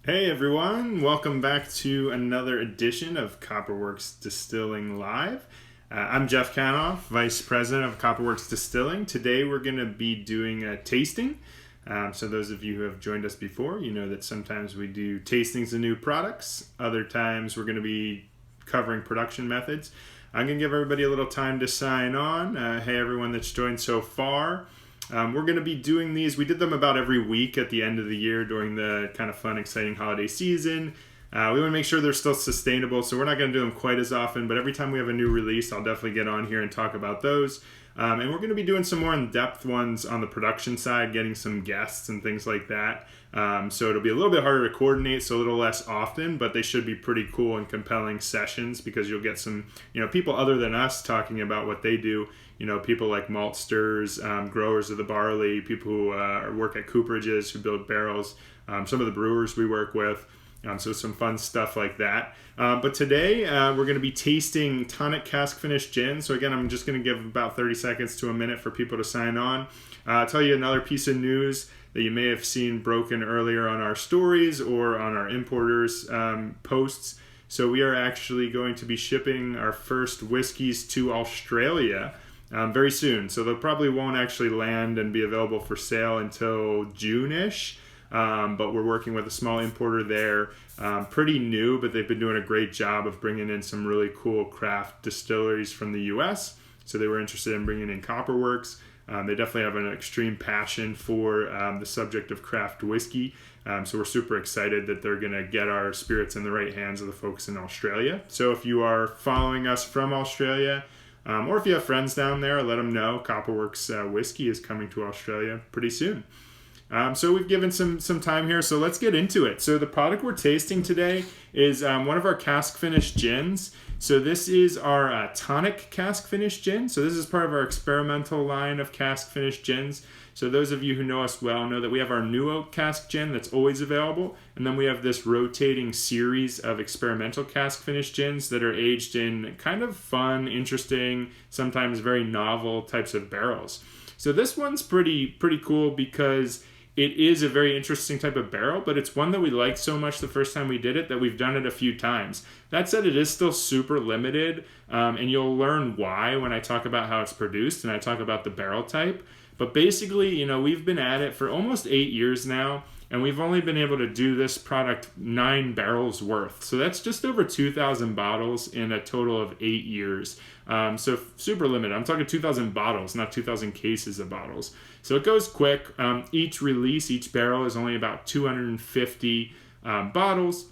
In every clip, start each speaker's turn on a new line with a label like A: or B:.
A: Hey everyone, welcome back to another edition of Copperworks Distilling Live. I'm Jeff Kanof, Vice President of Copperworks Distilling. Today we're going to be doing a tasting. So those of you who have joined us before, you know that sometimes we do tastings of new products. Other times we're going to be covering production methods. I'm going to give everybody a little time to sign on. Hey everyone that's joined so far. We're going to be doing these. We did them about every week at the end of the year during the kind of fun, exciting holiday season. We want to make sure they're still sustainable, so we're not going to do them quite as often, but every time we have a new release, I'll definitely get on here and talk about those. And we're going to be doing some more in-depth ones on the production side, getting some guests and things like that. So it'll be a little bit harder to coordinate, so a little less often, but they should be pretty cool and compelling sessions because you'll get some, people other than us talking about what they do. People like maltsters, growers of the barley, people who work at cooperages who build barrels, some of the brewers we work with. So some fun stuff like that. But today we're going to be tasting Tonic Cask Finished Gin. So again, I'm just going to give about 30 seconds to a minute for people to sign on. I'll tell you another piece of news that you may have seen broken earlier on our stories or on our importers posts. So we are actually going to be shipping our first whiskeys to Australia very soon. So they probably won't actually land and be available for sale until June-ish. But we're working with a small importer there, pretty new, but they've been doing a great job of bringing in some really cool craft distilleries from the US. So they were interested in bringing in Copperworks. They definitely have an extreme passion for the subject of craft whiskey. So we're super excited that they're going to get our spirits in the right hands of the folks in Australia. So if you are following us from Australia, or if you have friends down there, let them know Copperworks whiskey is coming to Australia pretty soon. So we've given some time here, so let's get into it. So the product we're tasting today is one of our cask finished gins. So this is our Tonic Cask Finished Gin. So this is part of our experimental line of cask finished gins. So those of you who know us well know that we have our New Oak Cask Gin that's always available, and then we have this rotating series of experimental cask finished gins that are aged in kind of fun, interesting, sometimes very novel types of barrels. So this one's pretty cool because it is a very interesting type of barrel, but it's one that we liked so much the first time we did it that we've done it a few times. That said, it is still super limited, and you'll learn why when I talk about how it's produced and I talk about the barrel type. But basically, we've been at it for almost 8 years now, and we've only been able to do this product 9 barrels worth. So that's just over 2,000 bottles in a total of 8 years. So super limited. I'm talking 2,000 bottles, not 2,000 cases of bottles. So it goes quick. Each release, each barrel is only about 250 bottles.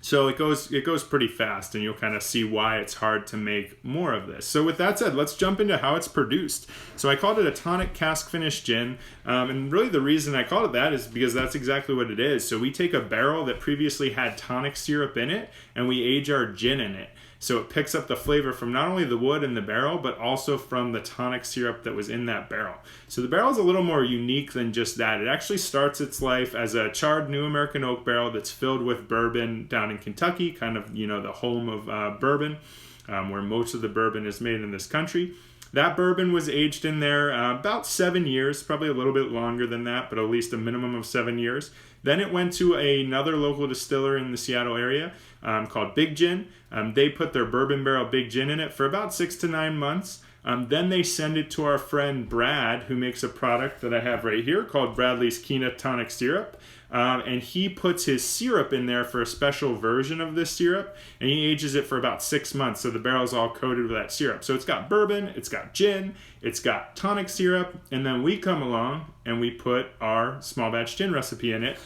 A: So it goes pretty fast, and you'll kind of see why it's hard to make more of this. So with that said, let's jump into how it's produced. So I called it a Tonic Cask Finished Gin, and really the reason I called it that is because that's exactly what it is. So we take a barrel that previously had tonic syrup in it, and we age our gin in it. So it picks up the flavor from not only the wood in the barrel, but also from the tonic syrup that was in that barrel. So the barrel is a little more unique than just that. It actually starts its life as a charred New American oak barrel that's filled with bourbon down in Kentucky, kind of, the home of bourbon, where most of the bourbon is made in this country. That bourbon was aged in there about 7 years, probably a little bit longer than that, but at least a minimum of 7 years. Then it went to another local distiller in the Seattle area called Big Gin. They put their bourbon barrel Big Gin in it for about 6 to 9 months. Then they send it to our friend Brad, who makes a product that I have right here called Bradley's Kina Tonic Syrup. And he puts his syrup in there for a special version of this syrup, and he ages it for about 6 months, so the barrel's all coated with that syrup. So it's got bourbon, it's got gin, it's got tonic syrup, and then we come along and we put our small batch gin recipe in it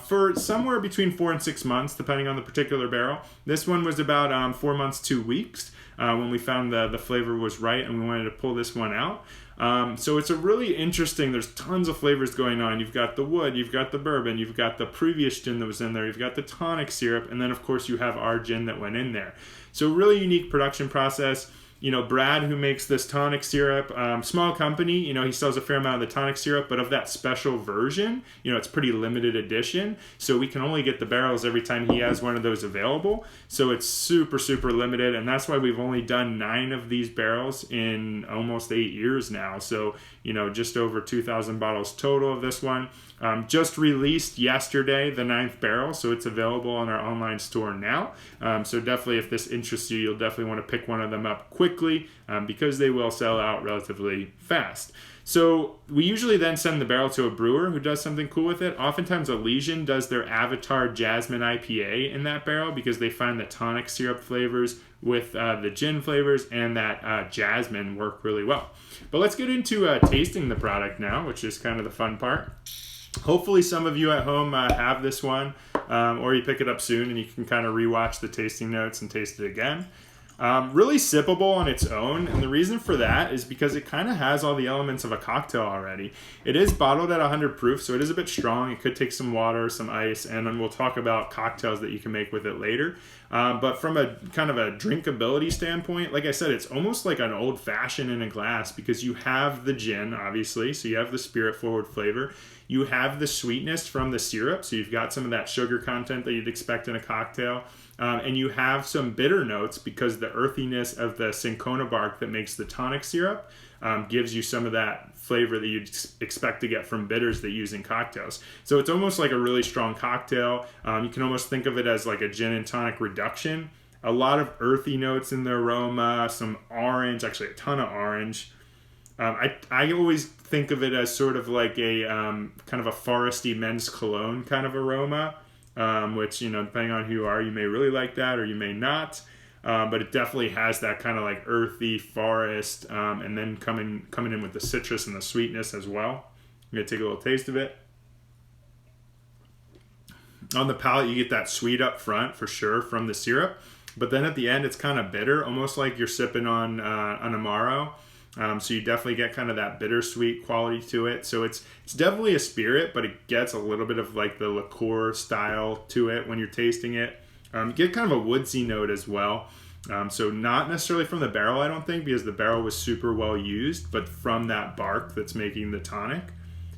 A: for somewhere between 4 and 6 months, depending on the particular barrel. This one was about 4 months, 2 weeks when we found the flavor was right, and we wanted to pull this one out. So it's a really interesting, there's tons of flavors going on. You've got the wood, you've got the bourbon, you've got the previous gin that was in there, you've got the tonic syrup, and then of course you have our gin that went in there. So really unique production process. Brad, who makes this tonic syrup, small company, he sells a fair amount of the tonic syrup, but of that special version, it's pretty limited edition. So we can only get the barrels every time he has one of those available. So it's super, super limited. And that's why we've only done 9 of these barrels in almost 8 years now. So, just over 2,000 bottles total of this one. Just released yesterday, the 9th barrel, so it's available on our online store now. So definitely, if this interests you, you'll definitely want to pick one of them up quickly because they will sell out relatively fast. So we usually then send the barrel to a brewer who does something cool with it. Oftentimes Elysian does their Avatar Jasmine IPA in that barrel because they find the tonic syrup flavors with the gin flavors and that jasmine work really well. But let's get into tasting the product now, which is kind of the fun part. Hopefully some of you at home have this one, or you pick it up soon and you can kind of rewatch the tasting notes and taste it again. Really sippable on its own, and the reason for that is because it kind of has all the elements of a cocktail already. It is bottled at 100 proof, so it is a bit strong. It could take some water, some ice, and then we'll talk about cocktails that you can make with it later. But from a kind of a drinkability standpoint, like I said, it's almost like an old-fashioned in a glass because you have the gin, obviously, so you have the spirit-forward flavor. You have the sweetness from the syrup, so you've got some of that sugar content that you'd expect in a cocktail. And you have some bitter notes because the earthiness of the cinchona bark that makes the tonic syrup gives you some of that flavor that you'd expect to get from bitters that you use in cocktails. So it's almost like a really strong cocktail. You can almost think of it as like a gin and tonic reduction. A lot of earthy notes in the aroma, some orange, actually a ton of orange. I always think of it as sort of like a kind of a foresty men's cologne kind of aroma. Which, you know, depending on who you are, you may really like that or you may not. But it definitely has that kind of like earthy forest and then coming in with the citrus and the sweetness as well. I'm going to take a little taste of it. On the palate, you get that sweet up front for sure from the syrup. But then at the end, it's kind of bitter, almost like you're sipping on an Amaro. So you definitely get kind of that bittersweet quality to it. So it's definitely a spirit, but it gets a little bit of like the liqueur style to it when you're tasting it. You get kind of a woodsy note as well. So not necessarily from the barrel, I don't think, because the barrel was super well used, but from that bark that's making the tonic.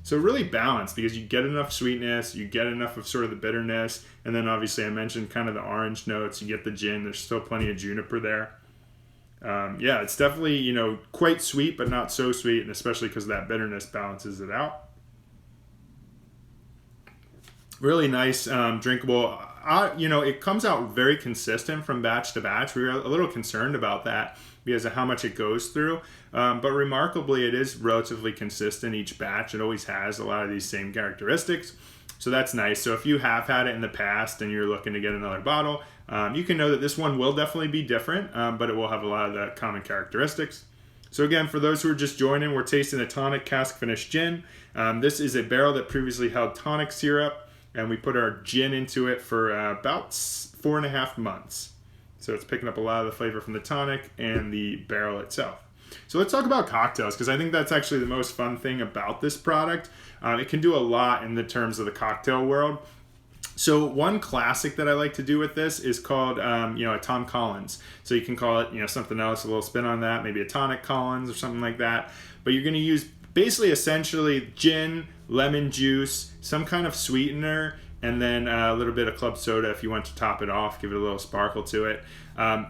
A: So really balanced because you get enough sweetness, you get enough of sort of the bitterness, and then obviously I mentioned kind of the orange notes. You get the gin. There's still plenty of juniper there. Yeah, it's definitely, you know, quite sweet, but not so sweet, and especially because that bitterness balances it out. Really nice, drinkable. You know, it comes out very consistent from batch to batch. We were a little concerned about that because of how much it goes through, but remarkably, it is relatively consistent each batch. It always has a lot of these same characteristics. So that's nice. So if you have had it in the past and you're looking to get another bottle, you can know that this one will definitely be different, but it will have a lot of the common characteristics. So again, for those who are just joining, we're tasting a Tonic Cask Finished Gin. This is a barrel that previously held tonic syrup, and we put our gin into it for about 4.5 months. So it's picking up a lot of the flavor from the tonic and the barrel itself. So let's talk about cocktails, because I think that's actually the most fun thing about this product. It can do a lot in the terms of the cocktail world. So one classic that I like to do with this is called, you know, a Tom Collins. So you can call it, you know, something else, a little spin on that, maybe a Tonic Collins or something like that. But you're going to use basically essentially gin, lemon juice, some kind of sweetener, and then a little bit of club soda if you want to top it off, give it a little sparkle to it.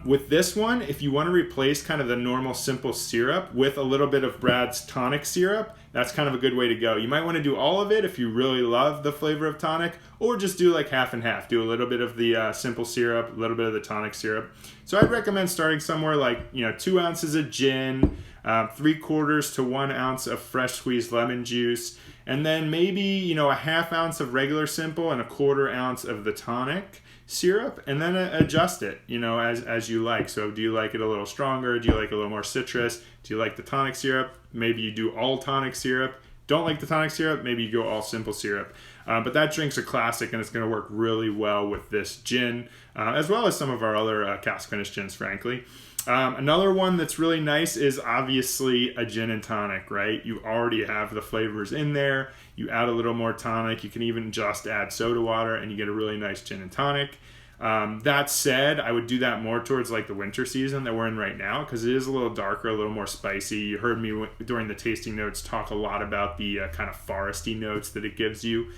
A: With this one, if you want to replace kind of the normal simple syrup with a little bit of Brad's tonic syrup, that's kind of a good way to go. You might want to do all of it if you really love the flavor of tonic, or just do like half and half. Do a little bit of the simple syrup, a little bit of the tonic syrup. So I'd recommend starting somewhere like, you know, 2 ounces of gin, 3/4 to 1 ounce of fresh squeezed lemon juice, and then maybe, you know, a 1/2 ounce of regular simple and a 1/4 ounce of the tonic syrup, and then adjust it, you know, as you like. So do you like it a little stronger? Do you like it a little more citrus? Do you like the tonic syrup? Maybe you do all tonic syrup. Don't like the tonic syrup? Maybe you go all simple syrup. But that drink's a classic, and it's going to work really well with this gin, as well as some of our other cask finished gins, frankly. Another one that's really nice is obviously a gin and tonic, right? You already have the flavors in there. You add a little more tonic. You can even just add soda water, and you get a really nice gin and tonic. That said, I would do that more towards like the winter season that we're in right now, because it is a little darker, a little more spicy. You heard me during the tasting notes talk a lot about the kind of foresty notes that it gives you.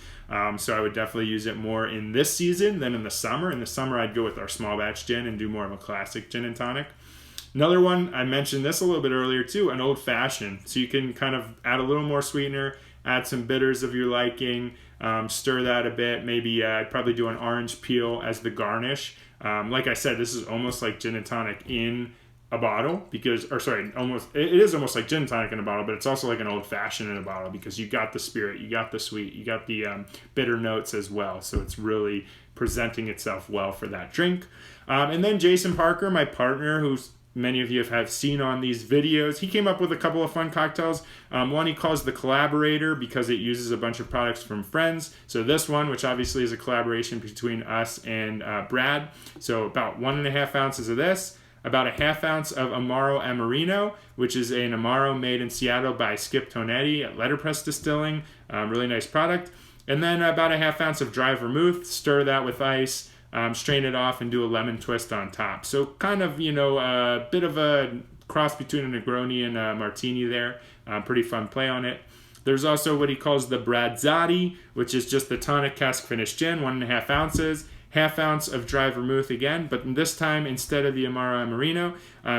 A: So I would definitely use it more in this season than in the summer. In the summer, I'd go with our small batch gin and do more of a classic gin and tonic. Another one, I mentioned this a little bit earlier too, an old fashioned. So you can kind of add a little more sweetener, add some bitters of your liking, stir that a bit. Maybe I'd probably do an orange peel as the garnish. Like I said, this is almost like gin and tonic in a bottle it is almost like gin and tonic in a bottle, but it's also like an old fashioned in a bottle because you got the spirit, you got the sweet, you got the bitter notes as well. So it's really presenting itself well for that drink. And then Jason Parker, my partner, who's many of you have seen on these videos, he came up with a couple of fun cocktails. One he calls the Collaborator because it uses a bunch of products from friends. So this one, which obviously is a collaboration between us and Brad. So about 1.5 ounces of this, about a 1/2 ounce of Amaro Amarino, which is an Amaro made in Seattle by Skip Tonetti at Letterpress Distilling. Really nice product. And then about a 1/2 ounce of dry vermouth, stir that with ice, strain it off, and do a lemon twist on top. So kind of, a bit of a cross between a Negroni and a Martini there. Pretty fun play on it. There's also what he calls the Bradzotti, which is just the Tonic Cask Finished Gin, 1.5 ounces. 1/2 ounce of dry vermouth again, but this time instead of the Amaro Amarino,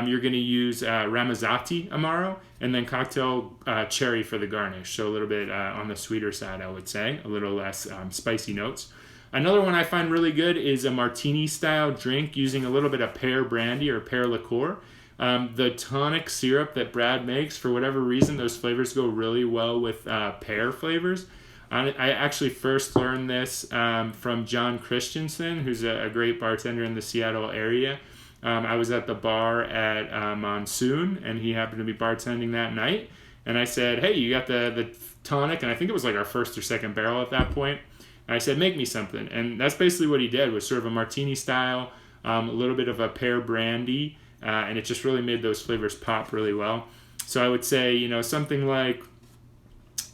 A: you're going to use Ramazzotti Amaro, and then cocktail cherry for the garnish. So a little bit on the sweeter side, I would say, a little less spicy notes. Another one I find really good is a martini style drink using a little bit of pear brandy or pear liqueur. The tonic syrup that Brad makes, for whatever reason, those flavors go really well with pear flavors. I actually first learned this from John Christensen, who's a great bartender in the Seattle area. I was at the bar at Monsoon, and he happened to be bartending that night. And I said, hey, you got the tonic? And I think it was like our first or second barrel at that point. And I said, make me something. And that's basically what he did, was sort of a martini style, a little bit of a pear brandy, and it just really made those flavors pop really well. So I would say, something like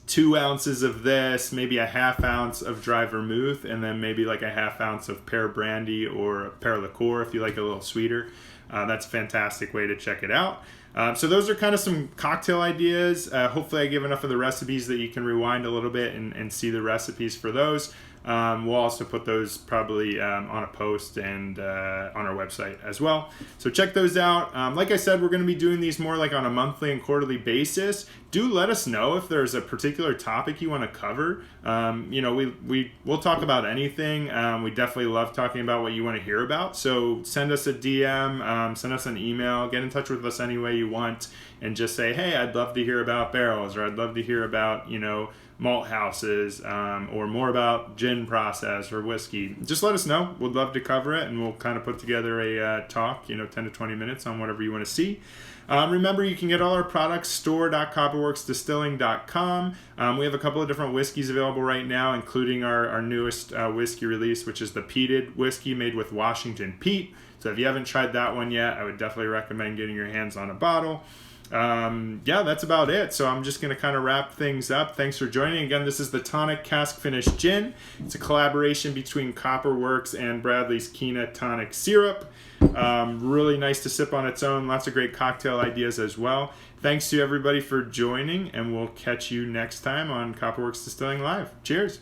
A: 2 ounces of this, maybe a 1/2 ounce of dry vermouth, and then maybe like a 1/2 ounce of pear brandy or pear liqueur if you like it a little sweeter. That's a fantastic way to check it out. So those are kind of some cocktail ideas. Hopefully I give enough of the recipes that you can rewind a little bit and see the recipes for those. We'll also put those probably on a post and on our website as well. So check those out. Like I said, we're going to be doing these more like on a monthly and quarterly basis. Do let us know if there's a particular topic you want to cover. We'll talk about anything. We definitely love talking about what you want to hear about. So send us a DM, send us an email, get in touch with us any way you want, and just say, hey, I'd love to hear about barrels, or I'd love to hear about, malt houses, or more about gin process or whiskey. Just let us know. We'd love to cover it, and we'll kind of put together a talk, 10 to 20 minutes on whatever you want to see. Remember, you can get all our products store.copperworksdistilling.com. We have a couple of different whiskeys available right now, including our newest whiskey release, which is the peated whiskey made with Washington peat. So if you haven't tried that one yet, I would definitely recommend getting your hands on a bottle. That's about it. So I'm just going to kind of wrap things up. Thanks for joining. Again, this is the Tonic Cask Finished Gin. It's a collaboration between Copperworks and Bradley's Kina Tonic Syrup. Really nice to sip on its own. Lots of great cocktail ideas as well. Thanks to everybody for joining, and we'll catch you next time on Copperworks Distilling Live. Cheers.